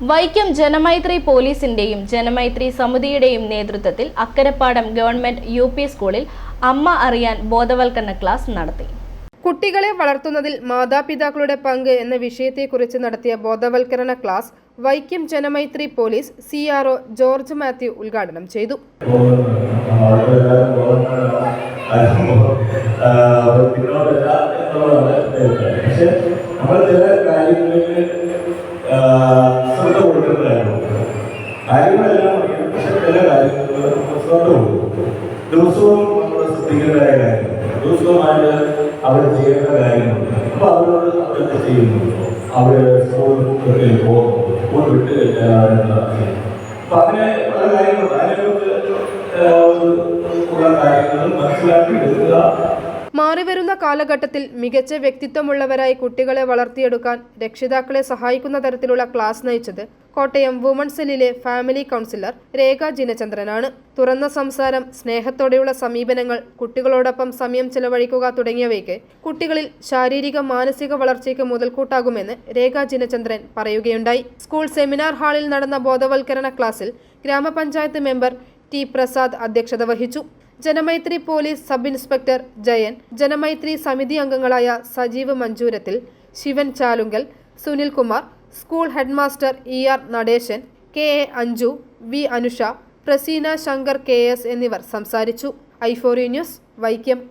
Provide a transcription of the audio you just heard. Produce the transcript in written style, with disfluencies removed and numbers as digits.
വൈക്കം ജനമൈത്രി പോലീസിന്റെയും ജനമൈത്രി സമിതിയുടെയും നേതൃത്വത്തിൽ Akkarappadam government UP. സ്കൂളിൽ അമ്മ അറിയാൻ ബോധവൽക്കരണ ക്ലാസ് നടത്തി. കുട്ടികളെ വളർത്തുന്നതിൽ മാതാപിതാക്കളുടെ പങ്ക് എന്ന വിഷയത്തെക്കുറിച്ച് നടത്തിയ ബോധവൽക്കരണ class Vaikom Janamaithri police CRO George Mathew ഉദ്ഘാടനം ചെയ്തു. ദിവസവും നമ്മൾ ശ്രദ്ധിക്കേണ്ടതായ കാര്യങ്ങൾ, ദിവസവുമായിട്ട് അവർ ചെയ്യേണ്ട കാര്യങ്ങളുണ്ട്. അപ്പൊ അവരോട് അവരൊക്കെ ചെയ്യുന്നു, അവര് സ്കൂളിൽ പോകുന്നു, സ്കൂൾ വിട്ട് അപ്പൊ അങ്ങനെ പല കാര്യങ്ങളുണ്ട്. അതിനെക്കുറിച്ച് ഉള്ള കാര്യങ്ങൾ മനസ്സിലാക്കി എടുക്കുക. മാറിവരുന്ന കാലഘട്ടത്തിൽ മികച്ച വ്യക്തിത്വമുള്ളവരായി കുട്ടികളെ വളർത്തിയെടുക്കാൻ രക്ഷിതാക്കളെ സഹായിക്കുന്ന തരത്തിലുള്ള ക്ലാസ് നയിച്ചത് കോട്ടയം വുമൺ സെല്ലിലെ ഫാമിലി കൗൺസിലർ രേഖ ജിനചന്ദ്രനാണ്. തുറന്ന സംസാരം, സ്നേഹത്തോടെയുള്ള സമീപനങ്ങൾ, കുട്ടികളോടൊപ്പം സമയം ചെലവഴിക്കുക തുടങ്ങിയവയ്ക്ക് കുട്ടികളിൽ ശാരീരിക മാനസിക വളർച്ചയ്ക്ക് മുതൽക്കൂട്ടാകുമെന്ന് രേഖ ജിനചന്ദ്രൻ പറയുകയുണ്ടായി. സ്കൂൾ സെമിനാർ ഹാളിൽ നടന്ന ബോധവൽക്കരണ ക്ലാസ്സിൽ ഗ്രാമപഞ്ചായത്ത് മെമ്പർ T. പ്രസാദ് അധ്യക്ഷത വഹിച്ചു. Janamaithri police sub inspector Jayan, Janamaithri സമിതി അംഗങ്ങളായ സജീവ് മഞ്ചൂരത്തിൽ, Shivan Chalungal, Sunil Kumar, school headmaster ER Natesan, KA Anju, V Anusha, Praseena Shankar KS എന്നിവർ സംസാരിച്ചു. i4U news, Vaikom.